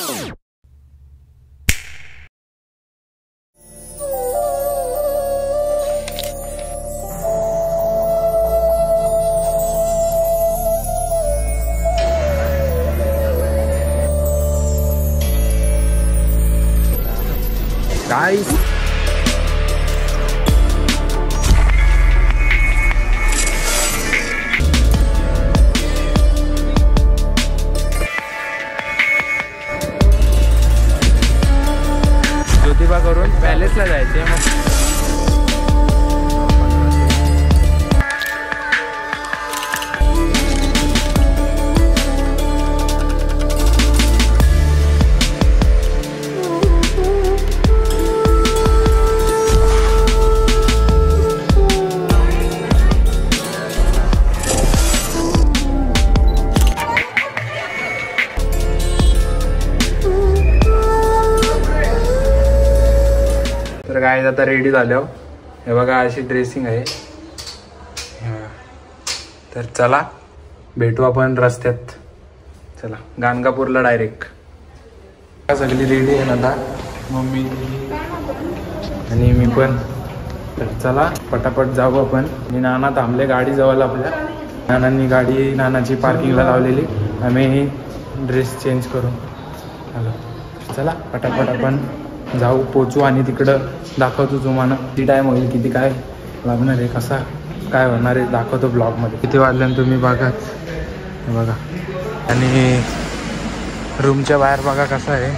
Guys, Jyotiba करून पॅलेसला जायचे मग तर काय आता रेडी झालो. हे बघा अशी ड्रेसिंग आहे. तर चला भेटू आपण रस्त्यात. चला गाणगापूरला डायरेक्ट. सगळी रेडी आहे ना मम्मी आणि मी पण. तर चला पटापट जाऊ आपण. मी नाना थांबले गाडी जवळ आपल्या. नानांनी गाडी नानाची पार्किंगला लावलेली. आम्ही ड्रेस चेंज करून आलो. चला पटापट आपण जाऊ पोचू आणि तिकडं दाखवतो तुम्हाला किती टाईम होईल किती काय लागणार आहे कसा काय होणार आहे दाखवतो ब्लॉगमध्ये. किती वाजल्यानं तुम्ही बघा. बघा आणि रूमच्या बाहेर बघा कसं आहे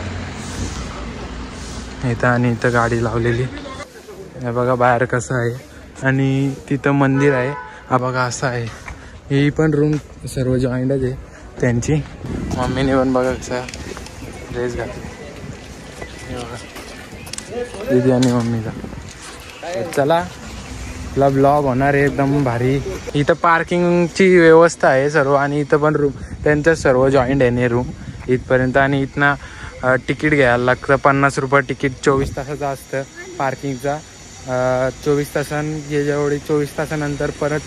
इथं. आणि इथं गाडी लावलेली हे बघा बाहेर कसं आहे. आणि तिथं मंदिर आहे. हा बघा असं आहे. ही पण रूम सर्व जॉईंटच आहे त्यांची. मम्मीने पण बघा कसा ड्रेस घातला दीदी आणि मम्मीचा. चला आपला ब्लॉग होणार आहे एकदम भारी. इथं पार्किंगची व्यवस्था आहे सर्व. आणि इथं पण रूम त्यांचं सर्व जॉईंट आहे रूम इथपर्यंत. आणि इथनं तिकीट घ्यायला लागतं 50 रुपये तिकीट. 24 तासाचं असतं पार्किंगचा. 24 तासांनी जेवढी 24 तासानंतर परत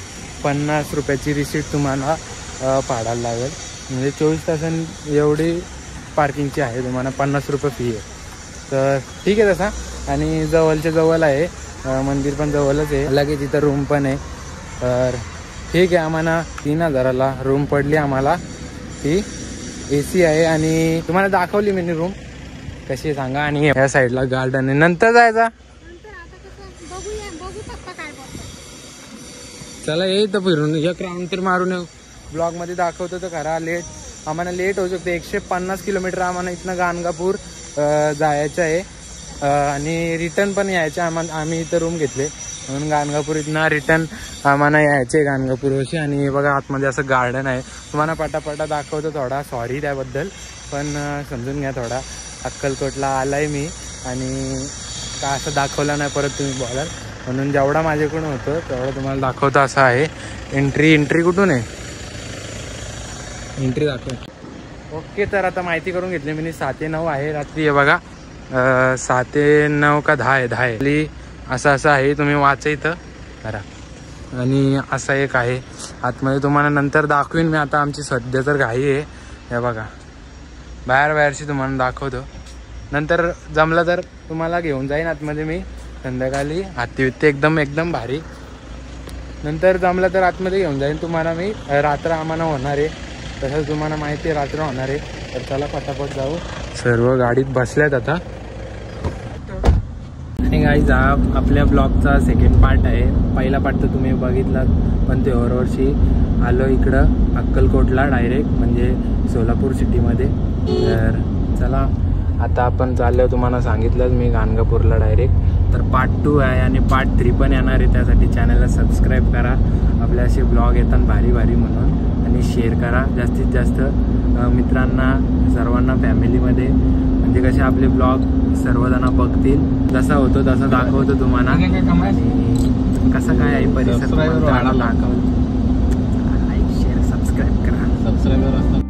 50 रुपयाची रिसीट तुम्हाला फाडायला लागेल. म्हणजे 24 तासांनी एवढी पार्किंगची आहे. तुम्हाला 50 रुपये फी आहे. तर ठीक आहे तसा. आणि जवळच्या जवळ आहे मंदिर पण जवळच आहे. लगेच तिथं रूम पण आहे. तर ठीक आहे. आम्हाला 3000ला रूम पडली आम्हाला. ती AC आहे. आणि तुम्हाला दाखवली मी रूम कशी आहे सांगा. आणि या साईडला गार्डन आहे. नंतर जायचा. चला येतं फिरून एक राऊंड तर मारून येऊ. ब्लॉगमध्ये दाखवतो तर खरा. आम्हाला लेट होऊ शकते. 150 किलोमीटर आम्हाला इथनं गाणगापूर जायचं आहे. आणि रिटर्न पण यायचे. आम्ही इथं रूम घेतले म्हणून गाणगापूर इथनं रिटर्न आम्हाला यायचे गाणगापूरवरशी. आणि बघा आतमध्ये असं गार्डन आहे. तुम्हाला पटापटा दाखवतो थोडा. सॉरी त्याबद्दल पण समजून घ्या थोडा. अक्कलकोटला आलाय मी आणि का असं दाखवलं नाही परत तुम्ही बोलाल म्हणून जेवढा माझ्याकडून होतं तेवढं तुम्हाला दाखवतो. असं आहे. एंट्री कुठून आहे. एंट्री दाखव. ओके तर आता माहिती करून घेतली मी. 7 ते 9 आहे रात्री. आहे बघा 7 ते 9 का 10 आहे. असं आहे. तुम्ही वाचा इथं करा. आणि असा एक आहे आतमध्ये. तुम्हाला नंतर दाखवीन मी. आता आमची सध्या तर घाई आहे. हे बघा बाहेरची तुम्हाला दाखवतो. नंतर जमलं तर तुम्हाला घेऊन जाईन आतमध्ये मी संध्याकाळी. हाती एकदम भारी. नंतर जमलं तर आतमध्ये घेऊन जाईन तुम्हाला मी. रात्र आम्हाला होणार आहे तसंच तुम्हाला माहिती आहे रात्र होणार आहे. तर चला पटापट जाऊ. सर्व गाडीत बसल्यात आता. आणि गाईज हा आपल्या ब्लॉगचा सेकंड पार्ट आहे. पहिला पार्ट तर तुम्ही बघितलात पण ते वर्षी आलो इकडं अक्कलकोटला डायरेक्ट म्हणजे सोलापूर सिटीमध्ये. तर चला आता आपण चाललो. तुम्हाला सांगितलंच मी गाणगापूरला डायरेक्ट. तर पार्ट 2 आहे आणि पार्ट 3 पण येणार आहे. त्यासाठी चॅनलला सबस्क्राईब करा. आपले असे ब्लॉग येतात भारी म्हणून. आणि शेअर करा जास्तीत जास्त मित्रांना सर्वांना फॅमिलीमध्ये. म्हणजे कसे आपले ब्लॉग सर्वजण बघतील. जसा होतो तसा दाखवतो तुम्हाला. आणि कसं काय आहे परिसर दाखवतो. लाईक शेअर सबस्क्राईब करा.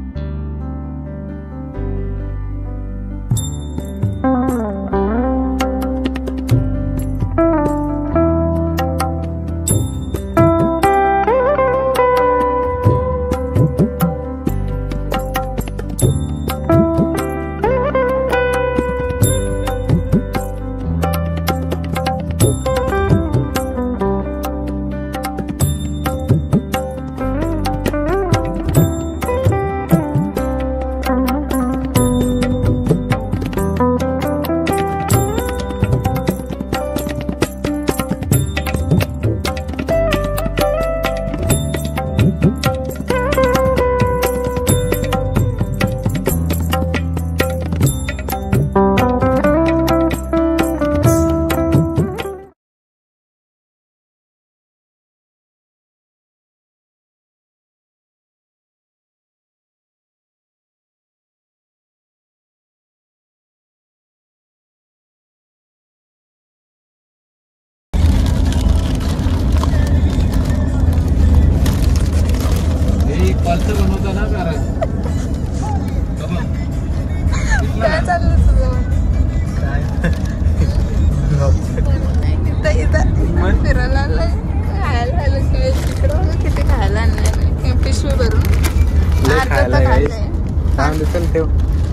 चल ठेव.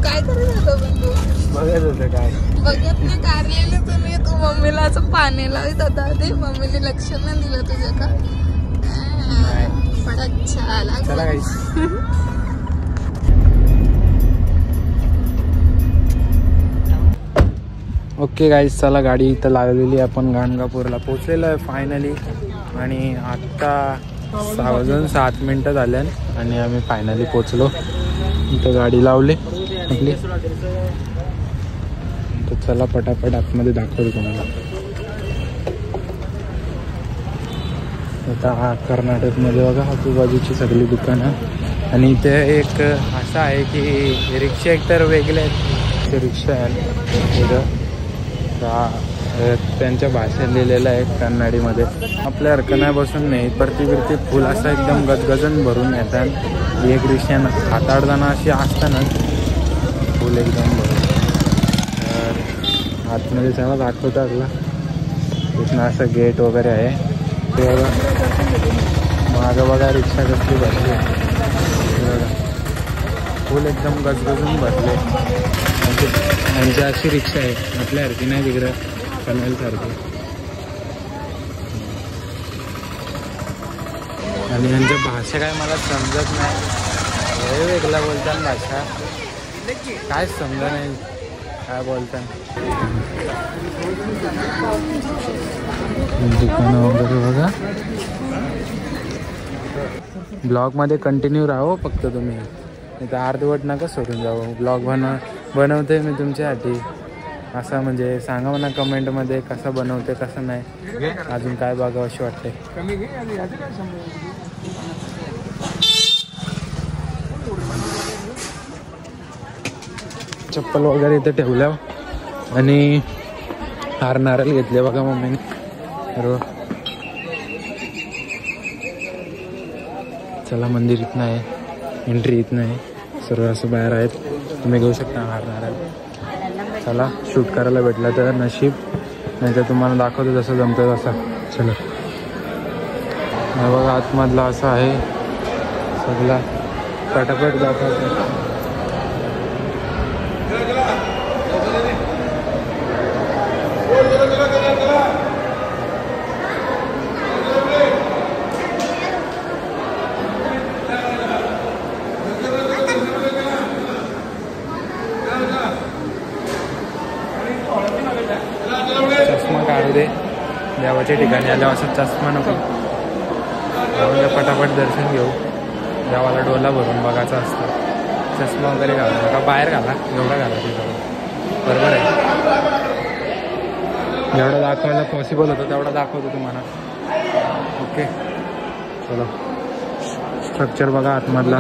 काय करत होता पण तू? बघत होतं काय बघत नाही कारलेलं तुम्ही. तू मम्मीला असं पाणी लावत होता. ते मम्मीने लक्ष नाही दिलं तुझ्या का? पण अच्छा चला काही. ओके गाईज, चला गाडी इथं लागलेली. आपण गाणगापूरला पोचलेलो आहे फायनली. आणि आत्ता 6:07 झाल्या आणि आम्ही फायनली पोचलो. इथं गाडी लावली आपली. तर चला पटापट आतमध्ये दाखवतो तुम्हाला. आता कर्नाटकमध्ये बघा आजूबाजूची सगळी दुकानं. आणि इथे एक असं आहे की रिक्षा एकतर वेगळे आहेत. रिक्षा आहे त्यांच्या भाषेत लिहिलेलं आहे कन्नडीमध्ये. आपल्यासारखं नाही बसून नाही, परती बिरती फुल असं एकदम गजगजन भरून येतात. एक रिक्षानं 7-8 जण अशी असतानाच फुल एकदम भरून. तर आतमध्ये चला दाखवतात आपला. इथनं असं गेट वगैरे आहे. ते बघा मागं बघा रिक्षा कसली भरली आहे. फुल एकदम गजगजून भरले. म्हणजे अशी रिक्षा आहे आपल्यासारखी नाही, तिकडं कन्नडसारखी. आणि यांच्या भाषा काय मला समजत नाही. वेगळा बोलतात भाषा, काय समजा नाही काय बोलतात. दुकानं वगैरे बघा. ब्लॉगमध्ये कंटिन्यू राहो फक्त तुम्ही. इथं अर्धवट नका सोडून जाऊ. ब्लॉग बनवते मी तुमच्यासाठी. असं म्हणजे सांगा म्हणा कमेंटमध्ये कसं बनवते कसं नाही, अजून काय बघावं अशी वाटते. चप्पल वगैरे इथे ठेवल्या आणि हार नारळ घेतले बघा मम्मीने. चला मंदिर इथनं आहे, एंट्री इथनं आहे. सर्व असं बाहेर आहेत, तुम्ही घेऊ शकता हार नारळ. चला शूट करायला भेटलं तर नशीब, नाही तर तुम्हाला दाखवतो जसं जमतं तसं. चला बघा आतमधला असं आहे सगळा. पटापट दाखवतो. चष्मा काढू दे. देवाच्या ठिकाणी आल्यावर असं चष्मा नको. पटापट दर्शन घेऊ. देवाला डोला भरून बघायचा असतं. चष्मा वगैरे घाला नका, बाहेर घाला. एवढा घाला तिथं, बरोबर आहे. जेवढं दाखवायला पॉसिबल होतं तेवढा दाखवतो तुम्हाला. ओके चलो. स्ट्रक्चर बघा आतमधला.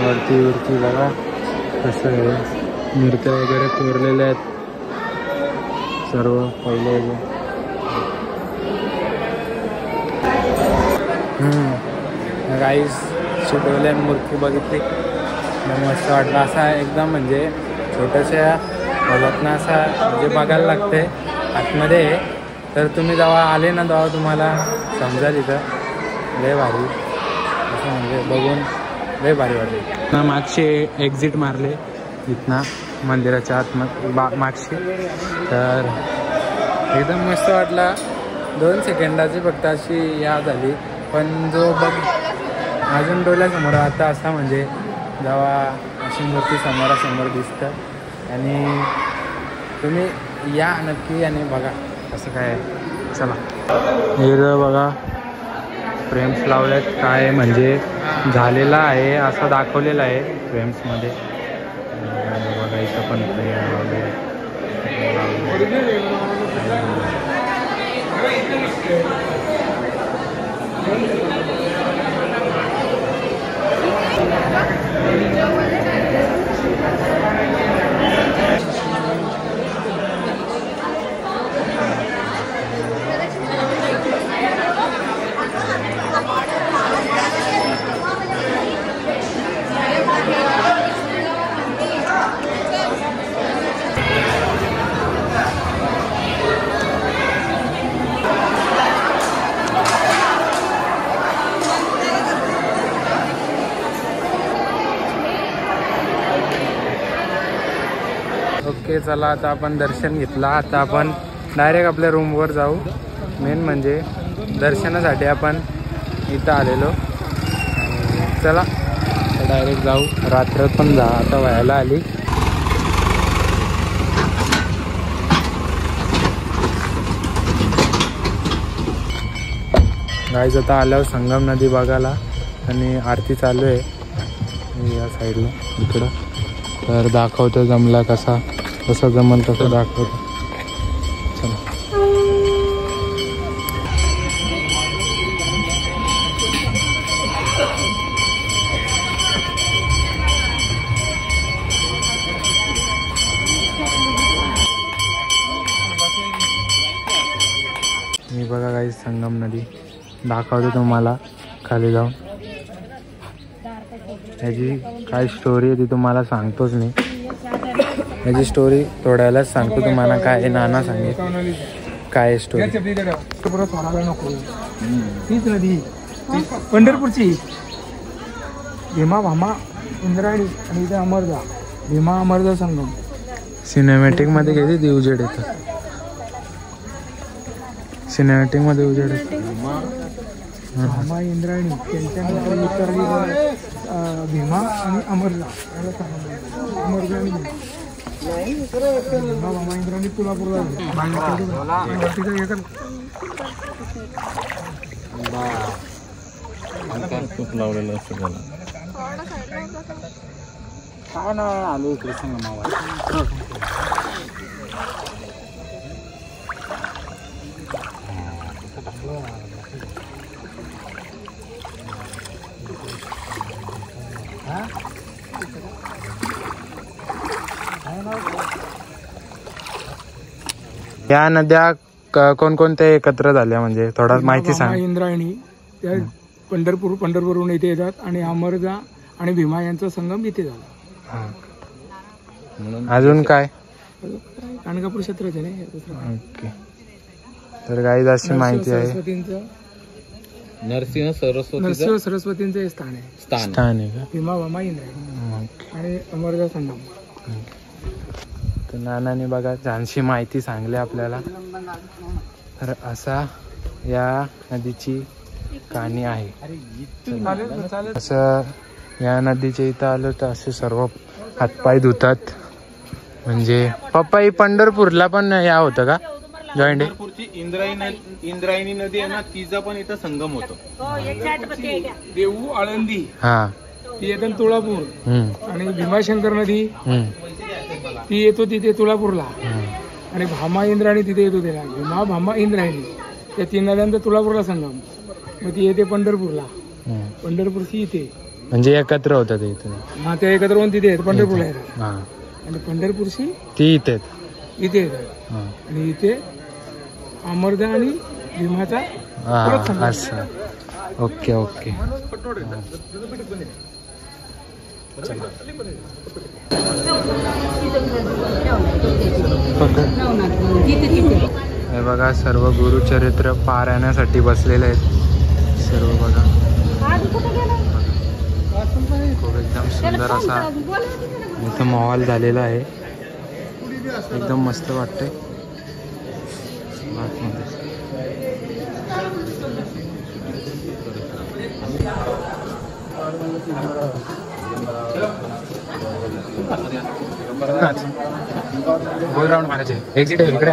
वरती बघा कसं आहे. मूर्त्या वगैरे कोरलेल्या आहेत सर्व. पहिले गाईज शिकवल्या मूर्ती बघितली, मस्त वाटलं. असा एकदम म्हणजे छोट्याशा बघत ना असा म्हणजे बघायला लागते आतमध्ये. तर तुम्ही जेव्हा आले ना तेव्हा तुम्हाला समजाल इथं लय भारी असं म्हणजे बघून लय भारी वाटले ना. मागचे एक्झिट मारले इथना मंदिराच्या मागशी. तर एकदम मस्त वाटला. 2 सेकंदाची फक्त अशी याद झाली. पण जो बघ अजून डोळ्यासमोर आता असा म्हणजे जेव्हा अशी मूर्ती समोरासमोर दिसतं. आणि तुम्ही या नक्की आणि बघा कसं काय. चला हे बघा फ्रेम्स लावल्यात. काय म्हणजे झालेला आहे असं दाखवलेलं आहे फ्रेम्समध्ये. बघा इथं पण फ्रेम वगैरे. ओके चला आता आपण दर्शन घेतला. आता आपण डायरेक्ट आपल्या रूमवर जाऊ. मेन म्हणजे दर्शनासाठी आपण इथं आलेलो. चला डायरेक्ट जाऊ. रात्र पण आता व्हायला आली. गाईज आता आल्यावर संगम नदी बघायला आणि आरती चालू आहे या साईडला इकडं. तर दाखवतो जमला कसं जमल तसं दाखवतो. चला मी बघा काही संगम नदी दाखवतो तुम्हाला खाली जाऊन. याची काय स्टोरी आहे ती तुम्हाला सांगतोच नाही. याची स्टोरी थोड्यालाच सांगतो तुम्हाला. काय नाना सांगेल काय स्टोरी. तीच नदी पंढरपूरची भीमा भामा इंद्रायणी आणि इथे अमरजा भीमा अमरजा संगम. सिनेमॅटिक मध्ये किती ती उजेड येतं. सिनेमॅटिक मध्ये उजेड येतं. भामा इंद्रायणी त्यांच्यानंतर उतरली भीमा आणि अमरजा याला संगम. अमरजा आणि भीमा भामा इंद्रायणी तुळापूरला खूप लावलेलं असतं त्याला. काय ना आलो इकडे संगमावर. या नद्या कोणकोणत्या एकत्र झाल्या म्हणजे थोडा माहिती सांग. इंद्रायणी त्या पंढरपूरहून इथे येतात आणि अमरजा आणि भीमा यांचा संगम इथे झाला. अजून काय कानकापूर क्षेत्राचे नाही. ओके तर काही अशी माहिती आहे. नरसिंह सरस्वतींचं हे स्थान आहे का भीमा भामा इंद्रायणी आणि अमरजा संगम. तर नानाने बघा छानशी माहिती सांगली आपल्याला. तर असा या नदीची कहाणी आहे. असं या नदीच्या इथं आलो तर असे सर्व हातपाय धुतात. म्हणजे पप्पा ही पंढरपूरला पण या होतं का जॉईंट आहे. इंद्रायणी नदी आहे ना तिचा पण इथं संगम होतो. देऊ आळंदी हा ती येतात तुळापूर आणि भीमाशंकर नदी ती येतो तिथे तुळापूरला आणि भामा इंद्रायणी तिथे येतो त्याला. भीमा भामा इंद्रायणी त्या तीन नद्यांचा तुळापूरला संगम. मग ती येते पंढरपूरला. पंढरपूरची इथे म्हणजे एकत्र होतं ते इथे. हा ते एकत्र होऊन तिथे येतात पंढरपूरला येतात. हा आणि पंढरपूरची ती इथे इथे येतात आणि इथे अमरजा आणि भीमाचा असं. ओके ओके हे बघा सर्व गुरुचरित्र पारायणासाठी बसलेले आहेत सर्व. बघा खूप एकदम सुंदर असा इथं माहोल झालेला आहे. एकदम मस्त वाटतंय. गोल राऊंड मारायचे. एक्झिट आहे इकडे.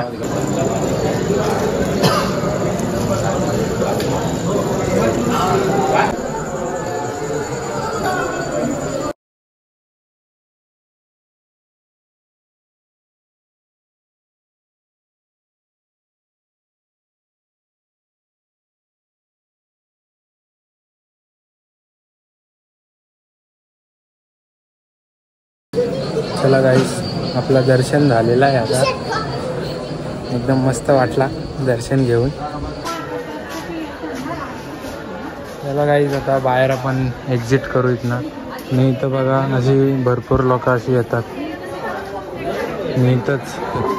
चला गाईस आपलं दर्शन झालेलं आहे आता. एकदम मस्त वाटला दर्शन घेऊन. चला गाईस आता बाहेर आपण एक्झिट करू इथनं. मी इथं बघा अशी भरपूर लोक अशी येतात. मी इथंच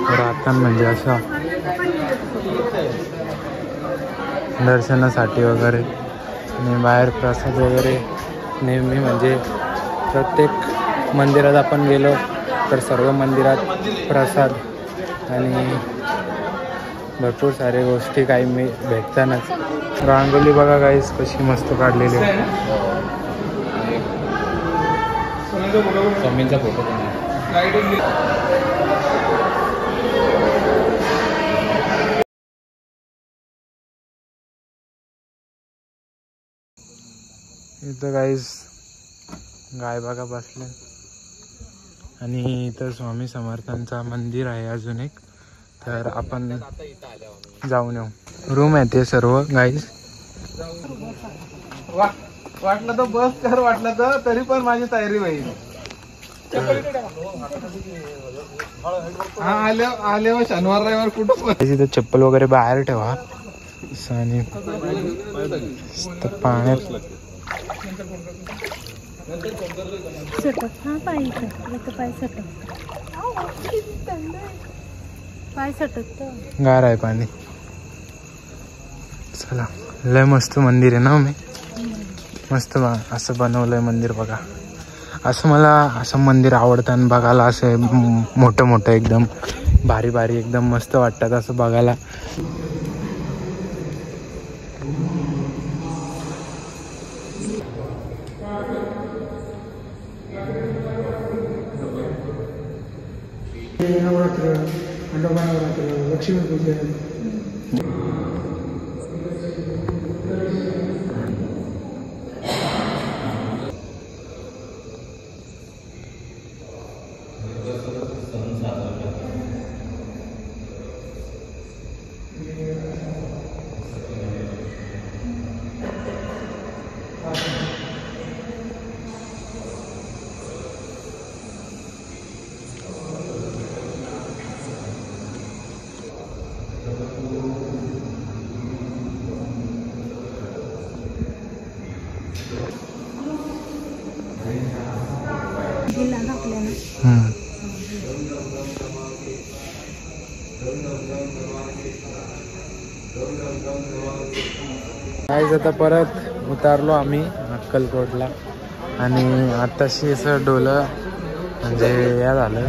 राहतात म्हणजे असं दर्शनासाठी वगैरे. आणि बाहेर प्रसाद वगैरे नेहमी म्हणजे प्रत्येक मंदिरात आपण गेलो तर सर्व मंदिरात प्रसाद आणि भरपूर सारे गोष्टी काही भेटतानाच. रांगोली बघा गाईस कशी मस्त काढलेली आहे. स्वामींचा फोटो पण आहे. इथं गाईस गाय बघा बसले आणि इथं स्वामी समर्थांचा मंदिर आहे अजून एक. तर आपण जाऊन येऊ. रूम आहे ते सर्व गाईस. वाटलं तर बस कर, वाटलं तर तरी पण माझी तयारी होईल. आले शनिवार रविवार कुठं तिथं चप्पल वगैरे बाहेर ठेवा आणि पाण्यात गार आहे पाणी. चला लय मस्त मंदिर आहे ना. मी मस्त असं बनवलंय मंदिर बघा. असं मला असं मंदिर आवडतं आणि बघायला असं मोठं मोठं एकदम भारी भारी एकदम मस्त वाटतात असं बघायला. नवरात्र, खंडोबा नवरात्र, लक्ष्मीपूजन. आज आता परत उतारलो आम्ही अक्कलकोटला आणि आताशी असं डोलं म्हणजे या झालं.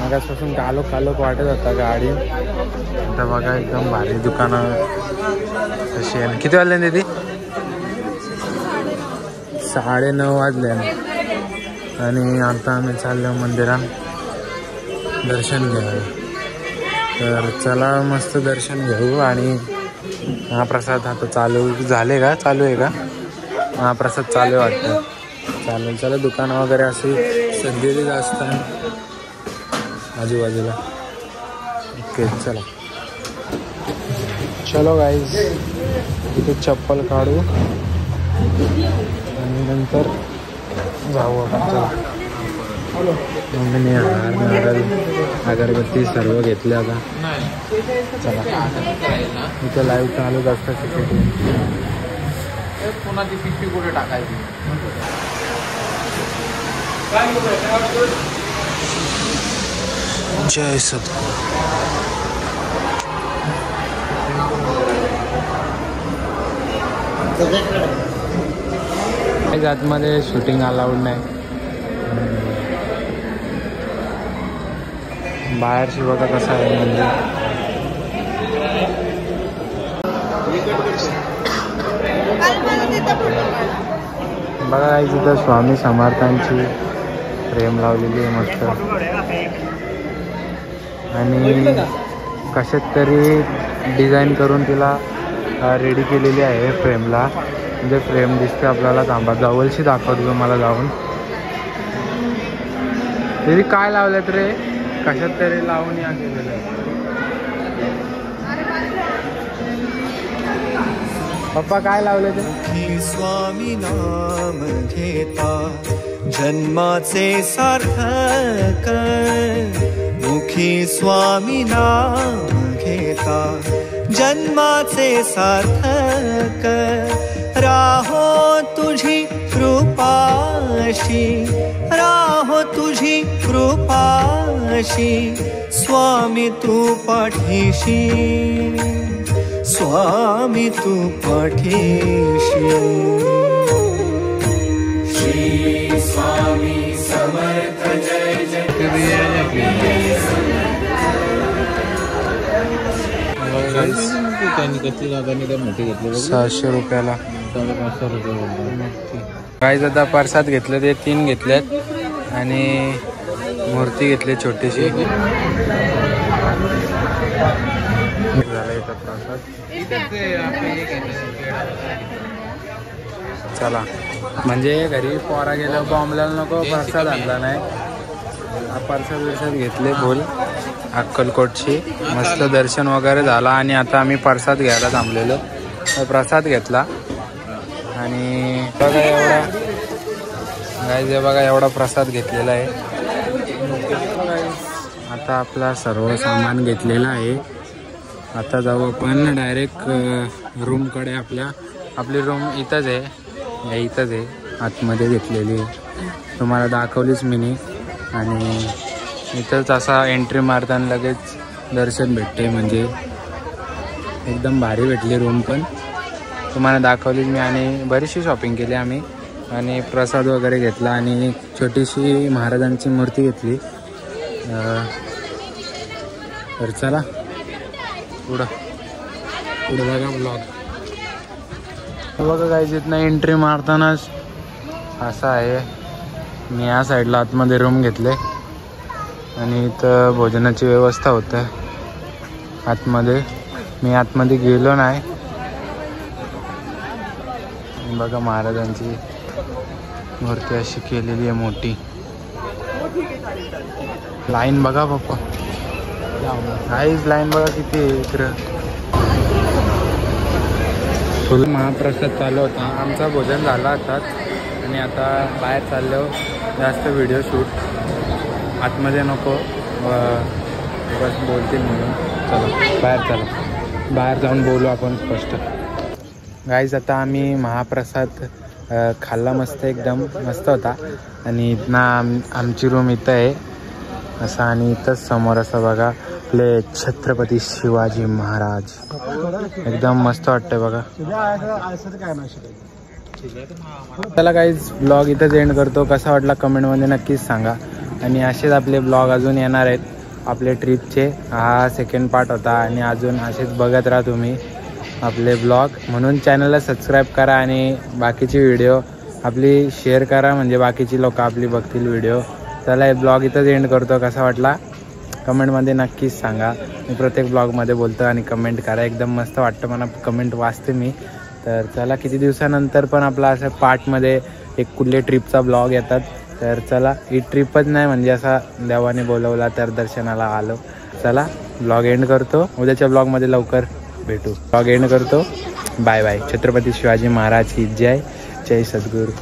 मागासपासून कालोख वाटत होता गाडी. आता बघा एकदम भारी दुकानं कशी आहे. किती वाजले दीदी? 9:30 वाजले आणि आता आम्ही चाललो मंदिरात दर्शन घ्यायला. तर चला मस्त दर्शन घेऊ. आणि महाप्रसाद आता चालू झाले का? चालू आहे का? महाप्रसाद चालू आहे वाटतं. चालेल चला. दुकानं वगैरे अशी सजलेली असतात आजूबाजूला. ओके चला. चलो गाईज इथे चप्पल काढू आणि नंतर जाऊ आपण. चला. मम्मीने नारळ अगरबत्ती सर्व घेतले आता. चला इथे लाईव्ह चालूच असतं तिथे. कोणाची पिशवी कुठे टाकायची? जय सद्गुरू. आतमध्ये शूटिंग अलाउड नाही. बाहेरची बघा कसं आहे मंदिर. बघा इथं स्वामी समर्थांची फ्रेम लावलेली आहे मस्त. आणि कशात तरी डिझाईन करून तिला रेडी केलेली आहे फ्रेमला. म्हणजे फ्रेम दिसते आपल्याला. थांबा जवळशी दाखवतो तुम्हाला जाऊन. तरी काय लावलं रे? कशात तरी लावून या केलेलं आहे. पप्पा काय लावलं ते? स्वामी नाम घेता जन्माचे सार्थक. मुखी स्वामी नाम घेता जन्माचे सार्थक. राहो तुझी कृपाशी, राहो तुझी कृपाशी. स्वामी तू पाठीशी, स्वामी तू पाठीशी. श्री स्वामी समर्थ जय जय. त्यांनी कसली लागानी त्या मोठी घेतली 600 रुपयाला. 500 रुपये. काय आता प्रसाद घेतले ते 3 घेतल्यात आणि मूर्ती घेतली छोटीशी. झाला इथं प्रसाद. चला म्हणजे घरी पोरा गेलो बॉम्बला नको प्रसाद आणला नाही. प्रसाद घेतले बोल अक्कलकोटची. मस्त दर्शन वगैरे झाला आणि आता आम्ही प्रसाद घ्यायला थांबलेलो. प्रसाद घेतला आणि बघा एवढा गाईज बघा एवढा प्रसाद घेतलेला आहे. आता आपला सर्व सामान घेतलेलं आहे. आता जाऊ आपण डायरेक्ट रूमकडे. आपली रूम इथंच आहे, इथंच आहे आतमध्ये घेतलेली आहे. तुम्हाला दाखवलीच मी नाही. आणि इथंच असा एंट्री मारताना लगेच दर्शन भेटते. म्हणजे एकदम भारी भेटली रूम पण तुम्हाला दाखवलीच मी. आणि बरीचशी शॉपिंग केली आम्ही आणि प्रसाद वगैरे घेतला आणि छोटीशी महाराजांची मूर्ती घेतली. तर चला पुढं बघा ब्लॉग. बघा काय जिथनं एंट्री मारतानाच असं आहे. मी या साईडला आतमध्ये रूम घेतले आणि इथं भोजनाची व्यवस्था होतं आतमध्ये. मी आतमध्ये गेलो नाही. बघा महाराजांची मूर्ती अशी केलेली आहे मोठी. लाईन बघा पप्पा, काहीच लाईन बघा किती आहे इकडं. फुल महाप्रसाद चालू होता. आमचा भोजन झाला आताच आणि आता बाहेर चाललो. जास्त व्हिडिओ शूट आतमध्ये नको बस बोलतील म्हणून. चला बाहेर जाऊन बोलू आपण स्पष्ट. गाईज आता आम्ही महाप्रसाद खाल्ला. मस्त एकदम मस्त होता. आणि इथनं आमची रूम इथं आहे असं. आणि इथंच समोर असं बघा आपले छत्रपती शिवाजी महाराज. एकदम मस्त वाटतंय बघा. चला गाईज ब्लॉग इथंच एंड करतो. कसा वाटला कमेंटमध्ये नक्कीच सांगा. आणि असेच आपले ब्लॉग अजून येणार आहेत आपले ट्रिपचे. हा सेकंड पार्ट होता आणि अजून असेच बघत राहा तुम्ही आपले ब्लॉग. म्हणून चॅनलला सबस्क्राईब करा आणि बाकीची व्हिडिओ आपली शेअर करा म्हणजे बाकीची लोक आपली बघतील व्हिडिओ. चला हे ब्लॉग इथंच एंड करतो. कसा वाटला कमेंटमध्ये नक्कीच सांगा. मी प्रत्येक ब्लॉगमध्ये बोलतो आणि कमेंट करा. एकदम मस्त वाटतं मला कमेंट वाचते मी. तर चला किती दिवसानंतर पण आपला असं पार्टमध्ये एक कुठले ट्रिपचा ब्लॉग येतात. तर चला ही ट्रिपच नाही म्हणजे असा देवाने बोलवला तर दर्शनाला आलो. चला ब्लॉग एंड करतो. उद्याच्या ब्लॉगमध्ये लवकर भेटू. ब्लॉग एंड करतो. Bye bye. छत्रपती शिवाजी महाराज की जय. जय सद्गुरू.